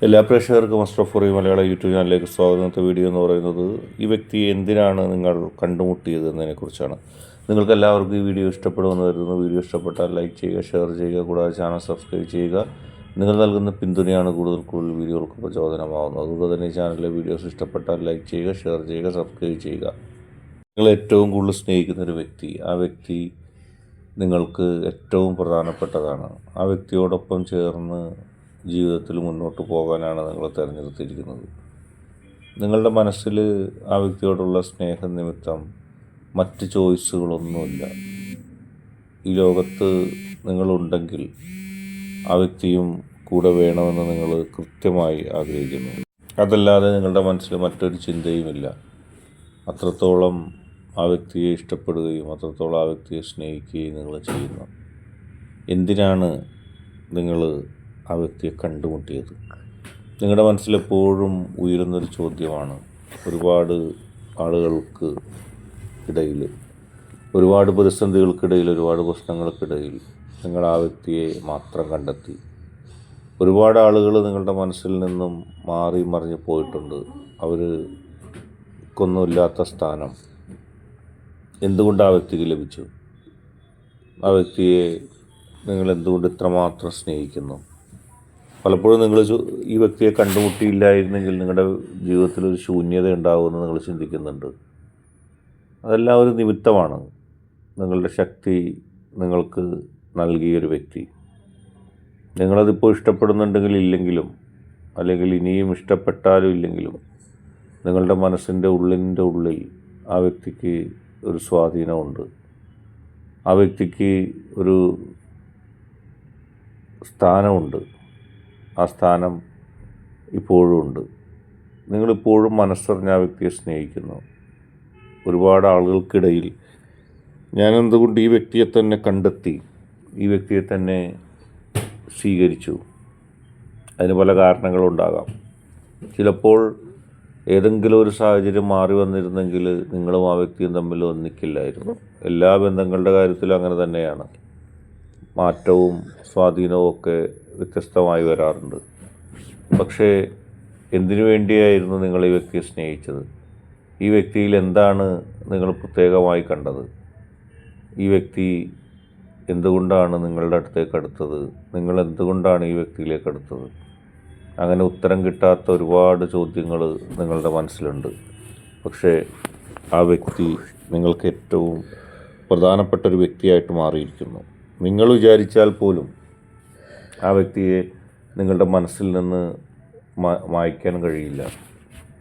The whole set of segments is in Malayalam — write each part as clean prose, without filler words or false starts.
എല്ലാ പ്രേക്ഷകർക്കും മസ്റ്റർ മലയാള യൂട്യൂബ് ചാനലിലേക്ക് സ്വാഗതം. ഇന്നത്തെ വീഡിയോ എന്ന് പറയുന്നത് ഈ വ്യക്തി എന്തിനാണ് നിങ്ങൾ കണ്ടുമുട്ടിയത് എന്നതിനെക്കുറിച്ചാണ്. നിങ്ങൾക്ക് എല്ലാവർക്കും ഈ വീഡിയോ ഇഷ്ടപ്പെടുമെന്ന് കരുതുന്നു. വീഡിയോ ഇഷ്ടപ്പെട്ടാൽ ലൈക്ക് ചെയ്യുക, ഷെയർ ചെയ്യുക, കൂടാതെ ചാനൽ സബ്സ്ക്രൈബ് ചെയ്യുക. നിങ്ങൾ നൽകുന്ന പിന്തുണയാണ് കൂടുതൽ വീഡിയോകൾക്ക് പ്രചോദനമാകുന്നത്. അതുകൊണ്ട് തന്നെ ഈ ചാനലിലെ വീഡിയോസ് ഇഷ്ടപ്പെട്ടാൽ ലൈക്ക് ചെയ്യുക, ഷെയർ ചെയ്യുക, സബ്സ്ക്രൈബ് ചെയ്യുക. നിങ്ങൾ ഏറ്റവും കൂടുതൽ സ്നേഹിക്കുന്ന ഒരു വ്യക്തി, ആ വ്യക്തി നിങ്ങൾക്ക് ഏറ്റവും പ്രധാനപ്പെട്ടതാണ്. ആ വ്യക്തിയോടൊപ്പം ചേർന്ന് ജീവിതത്തിൽ മുന്നോട്ട് പോകാനാണ് നിങ്ങൾ തിരഞ്ഞെടുത്തിരിക്കുന്നത്. നിങ്ങളുടെ മനസ്സിൽ ആ വ്യക്തിയോടുള്ള സ്നേഹം നിമിത്തം മറ്റ് ചോയ്സുകളൊന്നുമില്ല. ഈ ലോകത്ത് നിങ്ങളുണ്ടെങ്കിൽ ആ വ്യക്തിയും കൂടെ വേണമെന്ന് നിങ്ങൾ കൃത്യമായി ആഗ്രഹിക്കുന്നു. അതല്ലാതെ നിങ്ങളുടെ മനസ്സിൽ മറ്റൊരു ചിന്തയുമില്ല. അത്രത്തോളം ആ വ്യക്തിയെ ഇഷ്ടപ്പെടുകയും അത്രത്തോളം ആ വ്യക്തിയെ സ്നേഹിക്കുകയും നിങ്ങൾ ചെയ്യുന്നു. എന്തിനാണ് നിങ്ങൾ ആ വ്യക്തിയെ കണ്ടുമുട്ടിയത്? നിങ്ങളുടെ മനസ്സിലെപ്പോഴും ഉയരുന്നൊരു ചോദ്യമാണ്. ഒരുപാട് ആളുകൾക്ക് ഇടയിൽ, ഒരുപാട് പ്രതിസന്ധികൾക്കിടയിൽ, ഒരുപാട് പ്രശ്നങ്ങൾക്കിടയിൽ നിങ്ങൾ ആ വ്യക്തിയെ മാത്രം കണ്ടെത്തി. ഒരുപാട് ആളുകൾ നിങ്ങളുടെ മനസ്സിൽ നിന്നും മാറി മറിഞ്ഞ് പോയിട്ടുണ്ട്. അവർക്കൊന്നുമില്ലാത്ത സ്ഥാനം എന്തുകൊണ്ട് ആ വ്യക്തിക്ക് ലഭിച്ചു? ആ വ്യക്തിയെ നിങ്ങൾ എന്തുകൊണ്ട് ഇത്രമാത്രം സ്നേഹിക്കുന്നു? പലപ്പോഴും നിങ്ങൾ ഈ വ്യക്തിയെ കണ്ടുമുട്ടിയില്ലായിരുന്നെങ്കിൽ നിങ്ങളുടെ ജീവിതത്തിൽ ഒരു ശൂന്യത ഉണ്ടാകുമെന്ന് നിങ്ങൾ ചിന്തിക്കുന്നുണ്ട്. അതെല്ലാം ഒരു നിമിത്തമാണ്. നിങ്ങളുടെ ശക്തി നിങ്ങൾക്ക് നൽകിയൊരു വ്യക്തി. നിങ്ങളതിപ്പോൾ ഇഷ്ടപ്പെടുന്നുണ്ടെങ്കിൽ ഇല്ലെങ്കിലും, അല്ലെങ്കിൽ ഇനിയും ഇഷ്ടപ്പെട്ടാലും ഇല്ലെങ്കിലും, നിങ്ങളുടെ മനസ്സിൻ്റെ ഉള്ളിൽ ആ വ്യക്തിക്ക് ഒരു സ്വാധീനമുണ്ട്. ആ വ്യക്തിക്ക് ഒരു സ്ഥാനമുണ്ട്. ആ സ്ഥാനം ഇപ്പോഴും ഉണ്ട്. നിങ്ങളിപ്പോഴും മനസ്സറിഞ്ഞ ആ വ്യക്തിയെ സ്നേഹിക്കുന്നു. ഒരുപാട് ആളുകൾക്കിടയിൽ ഞാൻ എന്തുകൊണ്ട് ഈ വ്യക്തിയെ തന്നെ കണ്ടെത്തി, ഈ വ്യക്തിയെ തന്നെ സ്വീകരിച്ചു? അതിന് പല കാരണങ്ങളുണ്ടാകാം. ചിലപ്പോൾ ഏതെങ്കിലും ഒരു സാഹചര്യം മാറി വന്നിരുന്നെങ്കിൽ നിങ്ങളും ആ വ്യക്തിയും തമ്മിൽ ഒന്നിക്കില്ലായിരുന്നു. എല്ലാ ബന്ധങ്ങളുടെ കാര്യത്തിലും അങ്ങനെ തന്നെയാണ്. മാറ്റവും സ്വാധീനവും ഒക്കെ വ്യത്യസ്തമായി വരാറുണ്ട്. പക്ഷേ എന്തിനു വേണ്ടിയായിരുന്നു നിങ്ങൾ ഈ വ്യക്തിയെ സ്നേഹിച്ചത്? ഈ വ്യക്തിയിൽ എന്താണ് നിങ്ങൾ പ്രത്യേകമായി കണ്ടത്? ഈ വ്യക്തി എന്തുകൊണ്ടാണ് നിങ്ങളുടെ അടുത്തേക്ക് അടുത്തത്? നിങ്ങൾ എന്തുകൊണ്ടാണ് ഈ വ്യക്തിയിലേക്ക് അടുത്തത്? അങ്ങനെ ഉത്തരം കിട്ടാത്ത ഒരുപാട് ചോദ്യങ്ങൾ നിങ്ങളുടെ മനസ്സിലുണ്ട്. പക്ഷേ ആ വ്യക്തി നിങ്ങൾക്ക് ഏറ്റവും പ്രധാനപ്പെട്ട ഒരു വ്യക്തിയായിട്ട് മാറിയിരിക്കുന്നു. നിങ്ങൾ വിചാരിച്ചാൽ പോലും ആ വ്യക്തിയെ നിങ്ങളുടെ മനസ്സിൽ നിന്ന് മായ്ക്കാൻ കഴിയില്ല.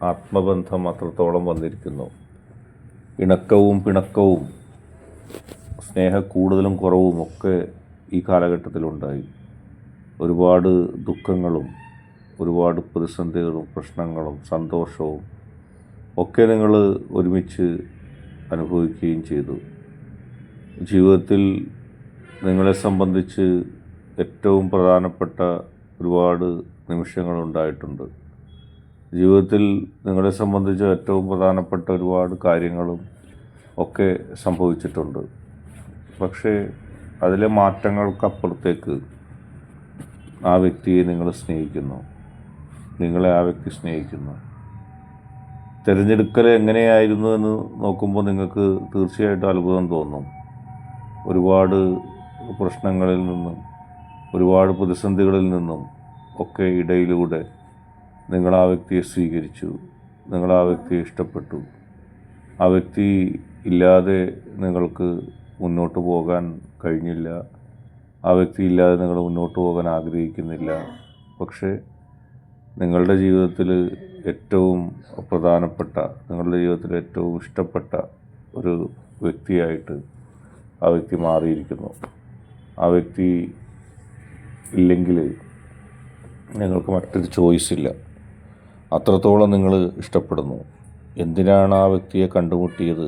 ആത്മബന്ധം അത്രത്തോളം വന്നിരിക്കുന്നു. ഇണക്കവും പിണക്കവും കൂടുതലും കുറവും ഒക്കെ ഈ കാലഘട്ടത്തിലുണ്ടായി. ഒരുപാട് ദുഃഖങ്ങളും ഒരുപാട് പ്രതിസന്ധികളും പ്രശ്നങ്ങളും സന്തോഷവും ഒക്കെ നിങ്ങൾ ഒരുമിച്ച് അനുഭവിക്കുകയും ചെയ്തു. ജീവിതത്തിൽ നിങ്ങളെ സംബന്ധിച്ച് ഏറ്റവും പ്രധാനപ്പെട്ട ഒരുപാട് നിമിഷങ്ങളുണ്ടായിട്ടുണ്ട്. ജീവിതത്തിൽ നിങ്ങളെ സംബന്ധിച്ച് ഏറ്റവും പ്രധാനപ്പെട്ട ഒരുപാട് കാര്യങ്ങളും ഒക്കെ സംഭവിച്ചിട്ടുണ്ട്. പക്ഷേ അതിലെ മാറ്റങ്ങൾക്കപ്പുറത്തേക്ക് ആ വ്യക്തിയെ നിങ്ങൾ സ്നേഹിക്കുന്നു. നിങ്ങളെ ആ വ്യക്തി സ്നേഹിക്കുന്നു. തിരഞ്ഞെടുക്കൽ എങ്ങനെയായിരുന്നു എന്ന് നോക്കുമ്പോൾ നിങ്ങൾക്ക് തീർച്ചയായിട്ടും അത്ഭുതം തോന്നും. ഒരുപാട് പ്രശ്നങ്ങളിൽ നിന്നും ഒരുപാട് പ്രതിസന്ധികളിൽ നിന്നും ഒക്കെ ഇടയിലൂടെ നിങ്ങൾ ആ വ്യക്തിയെ സ്വീകരിച്ചു. നിങ്ങൾ ആ വ്യക്തിയെ ഇഷ്ടപ്പെട്ടു. ആ വ്യക്തി ഇല്ലാതെ നിങ്ങൾക്ക് മുന്നോട്ട് പോകാൻ കഴിഞ്ഞില്ല. ആ വ്യക്തി ഇല്ലാതെ നിങ്ങൾ മുന്നോട്ട് പോകാൻ ആഗ്രഹിക്കുന്നില്ല. പക്ഷേ നിങ്ങളുടെ ജീവിതത്തിൽ ഏറ്റവും പ്രധാനപ്പെട്ട, നിങ്ങളുടെ ജീവിതത്തിൽ ഏറ്റവും ഇഷ്ടപ്പെട്ട ഒരു വ്യക്തിയായിട്ട് ആ വ്യക്തി മാറിയിരിക്കുന്നു. ആ വ്യക്തി ഇല്ലെങ്കിൽ നിങ്ങൾക്ക് മറ്റൊരു ചോയ്സ് ഇല്ല. അത്രത്തോളം നിങ്ങൾ ഇഷ്ടപ്പെടുന്നു. എന്തിനാണ് ആ വ്യക്തിയെ കണ്ടുമുട്ടിയത്?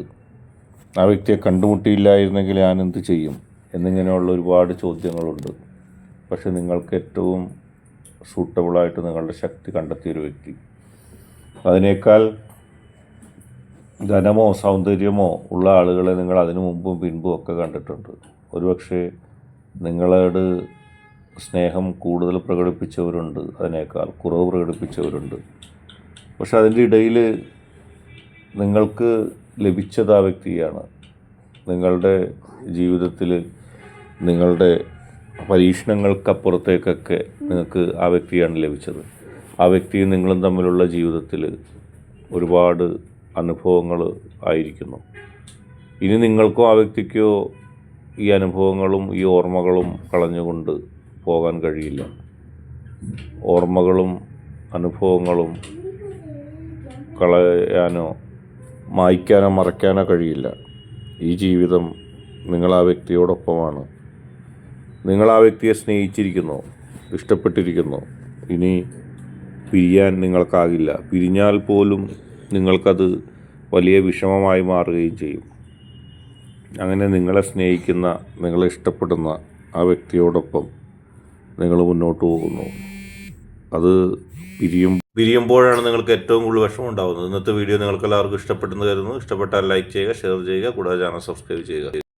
ആ വ്യക്തിയെ കണ്ടുമുട്ടിയില്ലായിരുന്നെങ്കിൽ ഞാൻ എന്ത് ചെയ്യും എന്നിങ്ങനെയുള്ള ഒരുപാട് ചോദ്യങ്ങളുണ്ട്. പക്ഷെ നിങ്ങൾക്ക് ഏറ്റവും സൂട്ടബിളായിട്ട് നിങ്ങളുടെ ശക്തി കണ്ടെത്തിയൊരു വ്യക്തി, അതിനേക്കാൾ ധനമോ സൗന്ദര്യമോ ഉള്ള ആളുകളെ നിങ്ങൾ അതിനു മുമ്പും പിൻപും ഒക്കെ കണ്ടിട്ടുണ്ട്. ഒരുപക്ഷെ നിങ്ങളോട് സ്നേഹം കൂടുതൽ പ്രകടിപ്പിച്ചവരുണ്ട്, അതിനേക്കാൾ കുറവ് പ്രകടിപ്പിച്ചവരുണ്ട്. പക്ഷെ അതിൻ്റെ ഇടയിൽ നിങ്ങൾക്ക് ലഭിച്ചത് ആ വ്യക്തിയാണ്. നിങ്ങളുടെ ജീവിതത്തിൽ നിങ്ങളുടെ പരീക്ഷണങ്ങൾക്കപ്പുറത്തേക്കൊക്കെ നിങ്ങൾക്ക് ആ വ്യക്തിയാണ് ലഭിച്ചത്. ആ വ്യക്തിയും നിങ്ങളും തമ്മിലുള്ള ജീവിതത്തിൽ ഒരുപാട് അനുഭവങ്ങൾ ആയിരിക്കുന്നു. ഇനി നിങ്ങൾക്കോ ആ വ്യക്തിക്കോ ഈ അനുഭവങ്ങളും ഈ ഓർമ്മകളും കളഞ്ഞുകൊണ്ട് പോകാൻ കഴിയില്ല. ഓർമ്മകളും അനുഭവങ്ങളും കളയാനോ മായ്ക്കാനോ മറയ്ക്കാനോ കഴിയില്ല. ഈ ജീവിതം നിങ്ങൾ ആ വ്യക്തിയോടൊപ്പമാണ്. നിങ്ങൾ ആ വ്യക്തിയെ സ്നേഹിച്ചിരിക്കുന്നു, ഇഷ്ടപ്പെട്ടിരിക്കുന്നു. ഇനി പിരിയാൻ നിങ്ങൾക്കാകില്ല. പിരിഞ്ഞാൽ പോലും നിങ്ങൾക്കത് വലിയ വിഷമമായി മാറുകയും ചെയ്യും. അങ്ങനെ നിങ്ങളെ സ്നേഹിക്കുന്ന, നിങ്ങളെ ഇഷ്ടപ്പെടുന്ന ആ വ്യക്തിയോടൊപ്പം നിങ്ങൾ മുന്നോട്ട് പോകുന്നു. അത് പിരിയുമ്പോഴാണ് നിങ്ങൾക്ക് ഏറ്റവും കൂടുതൽ വിഷമം ഉണ്ടാകുന്നത്. ഇന്നത്തെ വീഡിയോ നിങ്ങൾക്ക് എല്ലാവർക്കും ഇഷ്ടപ്പെട്ടെന്ന് കരുതുന്നു. ഇഷ്ടപ്പെട്ടാൽ ലൈക്ക് ചെയ്യുക, ഷെയർ ചെയ്യുക, കൂടാതെ ചാനൽ സബ്സ്ക്രൈബ് ചെയ്യുക.